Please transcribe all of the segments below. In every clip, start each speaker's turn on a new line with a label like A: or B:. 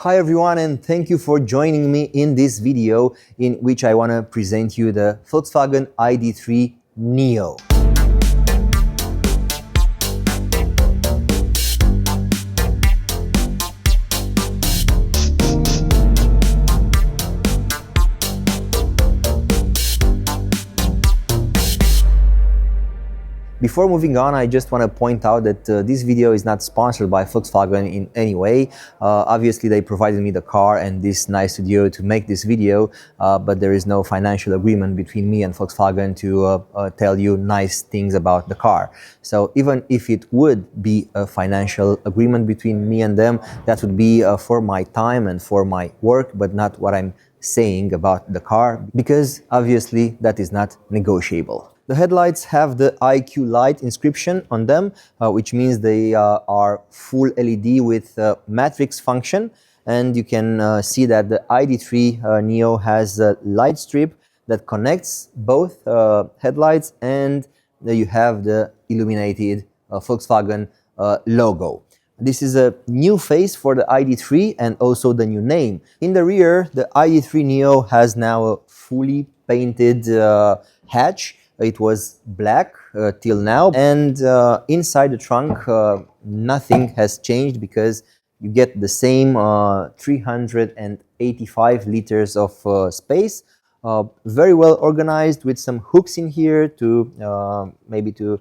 A: Hi everyone, and thank you for joining me in this video in which I want to present you the Volkswagen ID.3 NEO. Before moving on, I just want to point out that this video is not sponsored by Volkswagen in any way. Obviously, they provided me the car and this nice studio to make this video, but there is no financial agreement between me and Volkswagen to tell you nice things about the car. So even if it would be a financial agreement between me and them, that would be for my time and for my work, but not what I'm saying about the car, because obviously that is not negotiable. The headlights have the IQ light inscription on them, which means they are full LED with matrix function, and you can see that the ID.3 NEO has a light strip that connects both headlights, and you have the illuminated Volkswagen logo. This is a new face for the ID.3 and also the new name. In the rear, the ID.3 NEO has now a fully painted hatch. It was black till now, and inside the trunk nothing has changed because you get the same 385 liters of space. Very well organized with some hooks in here to maybe to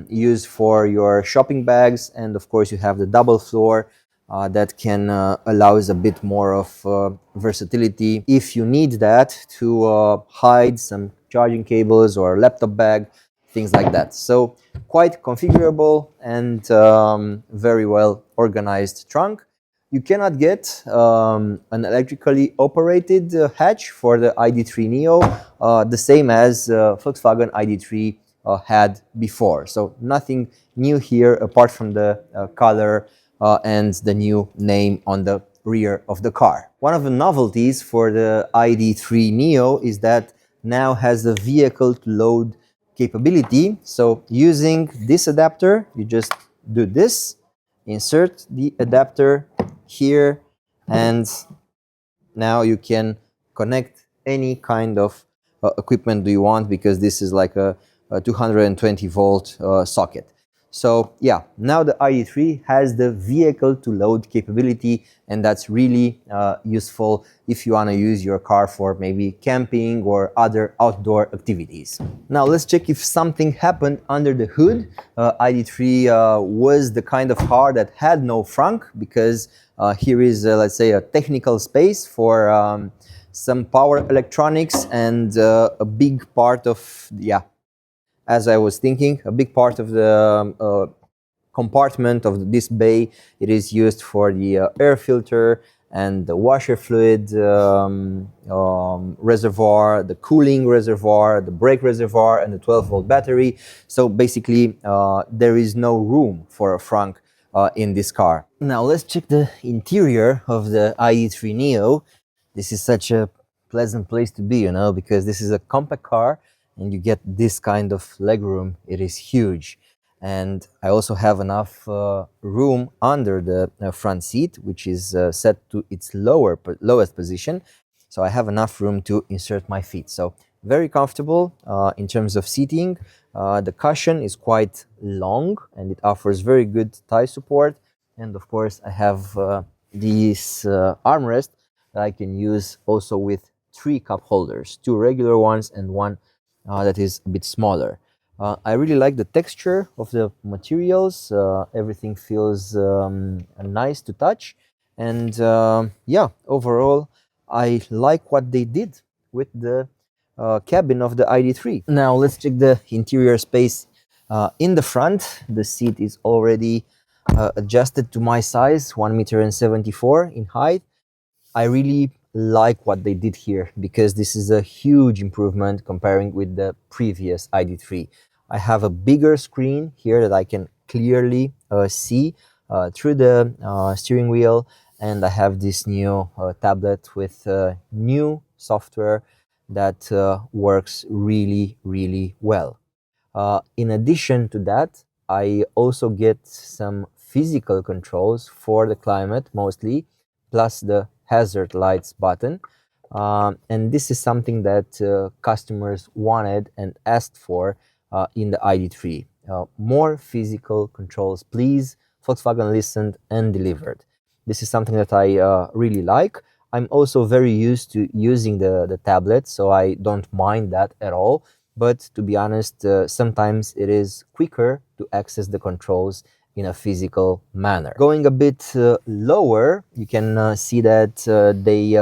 A: use for your shopping bags, and of course you have the double floor that can allows a bit more of versatility if you need that to hide some charging cables or laptop bag, things like that. So quite configurable and very well organized trunk. You cannot get an electrically operated hatch for the ID.3 NEO, the same as Volkswagen ID.3 had before. So nothing new here apart from the color and the new name on the rear of the car. One of the novelties for the ID.3 NEO is that now has the vehicle to load capability. So using this adapter, you just do this, insert the adapter here, and now you can connect any kind of equipment do you want, because this is like a 220 volt socket. So yeah, now the ID.3 has the vehicle to load capability, and that's really useful if you want to use your car for maybe camping or other outdoor activities. Now let's check if something happened under the hood. ID.3 was the kind of car that had no frunk, because here is let's say a technical space for some power electronics, and a big part of, yeah, as I was thinking, a big part of the compartment of this bay, it is used for the air filter and the washer fluid reservoir, the cooling reservoir, the brake reservoir, and the 12-volt battery. So basically, there is no room for a frunk in this car. Now let's check the interior of the ID.3 NEO. This is such a pleasant place to be, you know, because this is a compact car and you get this kind of legroom. It is huge. And I also have enough room under the front seat, which is set to its lowest position. So I have enough room to insert my feet. So very comfortable in terms of seating. The cushion is quite long and it offers very good thigh support. And of course, I have this armrest that I can use also with 3 cup holders, 2 regular ones and one that is a bit smaller. I really like the texture of the materials. Everything feels nice to touch, and yeah, overall I like what they did with the cabin of the ID.3. Now let's check the interior space in the front. The seat is already adjusted to my size, 1.74 meters in height. I really like what they did here, because this is a huge improvement comparing with the previous ID.3. I have a bigger screen here that I can clearly see through the steering wheel, and I have this new tablet with new software that works really well. In addition to that, I also get some physical controls for the climate mostly, plus the hazard lights button. And this is something that customers wanted and asked for in the ID.3. More physical controls, please. Volkswagen listened and delivered. This is something that I really like. I'm also very used to using the tablet, so I don't mind that at all. But to be honest, sometimes it is quicker to access the controls in a physical manner. Going a bit lower, you can see that they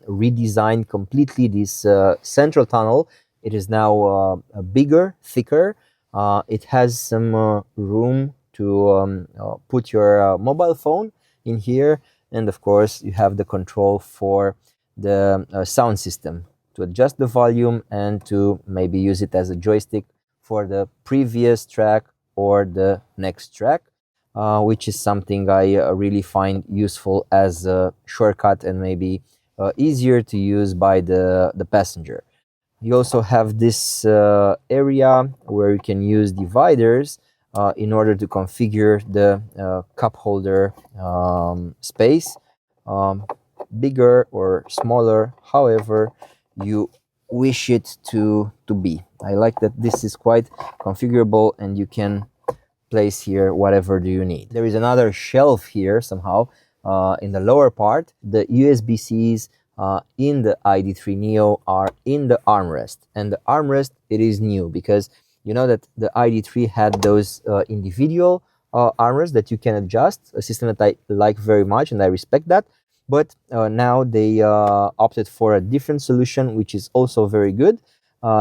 A: redesigned completely this central tunnel. It is now bigger, thicker. It has some room to put your mobile phone in here, and of course you have the control for the sound system to adjust the volume and to maybe use it as a joystick for the previous track or the next track. Which is something I really find useful as a shortcut and maybe easier to use by the passenger. You also have this area where you can use dividers in order to configure the cup holder space, bigger or smaller, however you wish it to be. I like that this is quite configurable and you can place here whatever do you need. There is another shelf here somehow in the lower part. The USB-Cs in the ID.3 NEO are in the armrest, and the armrest, it is new because you know that the ID.3 had those individual armrests that you can adjust, a system that I like very much and I respect that. But now they opted for a different solution, which is also very good.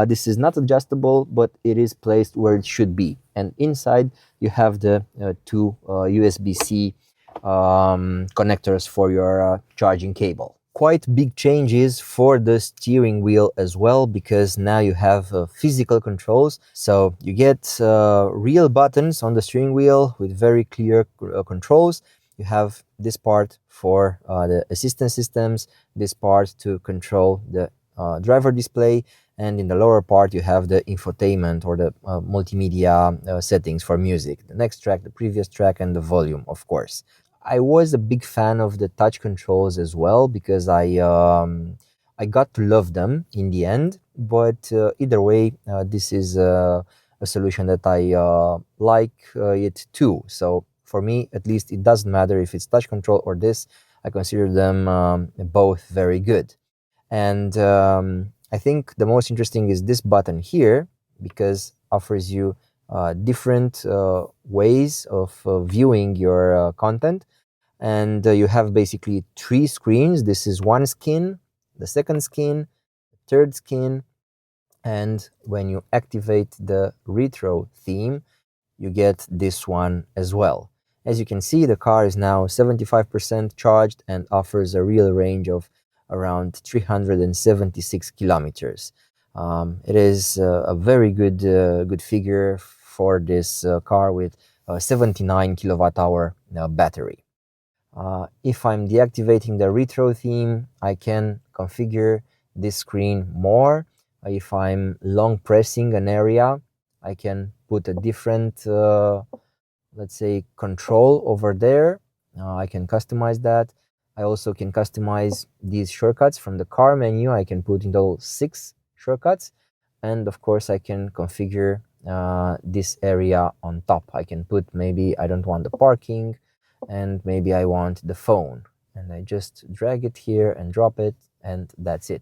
A: This is not adjustable, but it is placed where it should be. And inside you have the two USB-C connectors for your charging cable. Quite big changes for the steering wheel as well, because now you have physical controls. So you get real buttons on the steering wheel with very clear controls. You have this part for the assistance systems, this part to control the driver display, and in the lower part you have the infotainment or the multimedia settings for music, the next track, the previous track, and the volume, of course. I was a big fan of the touch controls as well because I got to love them in the end. But either way, this is a solution that I like it too. So for me, at least, it doesn't matter if it's touch control or this. I consider them both very good. And I think the most interesting is this button here, because offers you different ways of viewing your content. And you have basically three screens. This is one skin, the second skin, the third skin, and when you activate the retro theme, you get this one as well. As you can see, the car is now 75% charged and offers a real range of around 376 kilometers. It is a very good figure for this car with a 79 kilowatt hour battery. If I'm deactivating the retro theme, I can configure this screen more. If I'm long pressing an area, I can put a different, let's say, control over there. I can customize that. I also can customize these shortcuts from the car menu. I can put in those 6 shortcuts. And of course, I can configure this area on top. I can put maybe I don't want the parking, and maybe I want the phone, and I just drag it here and drop it, and that's it.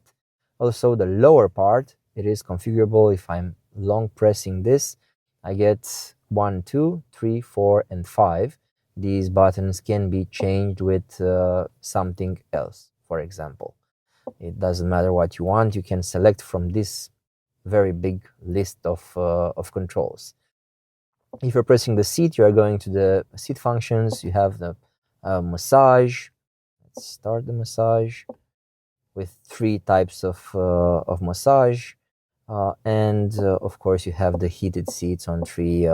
A: Also, the lower part, it is configurable. If I'm long pressing this, I get 1, 2, 3, 4, and 5. These buttons can be changed with something else, for example. It doesn't matter what you want. You can select from this very big list of controls. If you're pressing the seat, you are going to the seat functions. You have the massage. Let's start the massage with 3 types of massage. And of course, you have the heated seats on 3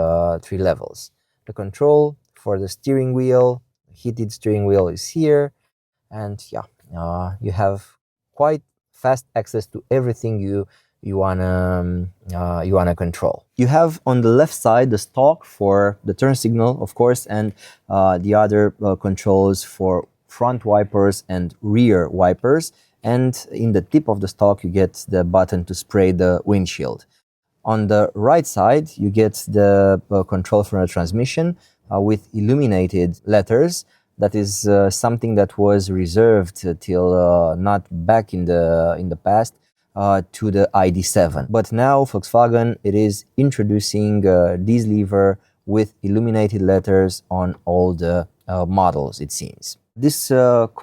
A: levels. The control for the steering wheel, heated steering wheel is here. And yeah, you have quite fast access to everything you wanna control. You have on the left side the stalk for the turn signal, of course, and the other controls for front wipers and rear wipers, and in the tip of the stalk you get the button to spray the windshield. On the right side you get the control for the transmission with illuminated letters. That is something that was reserved till not back in the past to the ID.7. But now Volkswagen it is introducing this lever with illuminated letters on all the models, it seems. This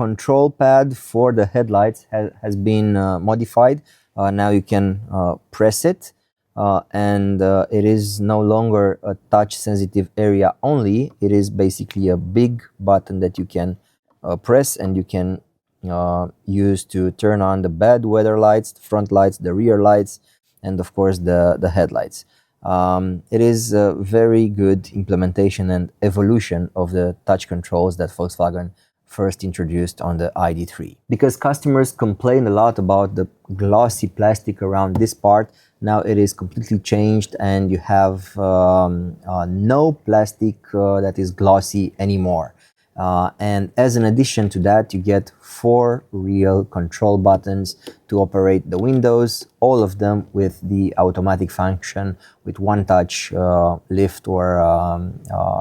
A: control pad for the headlights has been modified. Now you can press it. And it is no longer a touch sensitive area only. It is basically a big button that you can press, and you can use to turn on the bad weather lights, the front lights, the rear lights, and of course the headlights. It is a very good implementation and evolution of the touch controls that Volkswagen first introduced on the ID.3. Because customers complain a lot about the glossy plastic around this part, now it is completely changed, and you have no plastic that is glossy anymore. And as an addition to that, you get 4 real control buttons to operate the windows, all of them with the automatic function with one touch lift or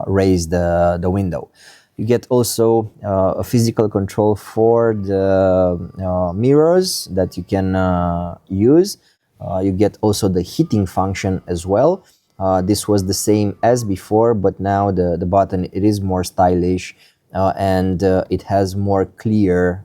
A: raise the window. You get also a physical control for the mirrors that you can use. You get also the heating function as well. This was the same as before, but now the button it is more stylish and it has more clear,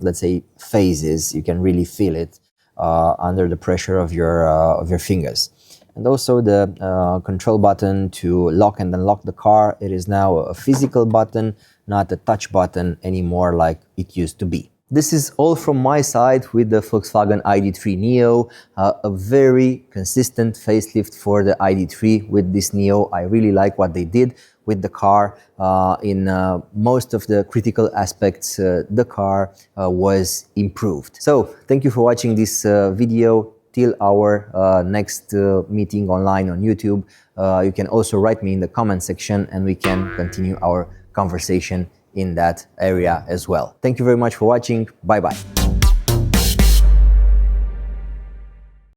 A: let's say, phases. You can really feel it under the pressure of your fingers. And also the control button to lock and unlock the car, it is now a physical button, not a touch button anymore like it used to be. This is all from my side with the Volkswagen ID.3 NEO, a very consistent facelift for the ID.3 with this NEO. I really like what they did with the car. In most of the critical aspects, the car was improved. So, thank you for watching this video. Till our next meeting online on YouTube. You can also write me in the comment section and we can continue our conversation in that area as well. Thank you very much for watching. Bye bye.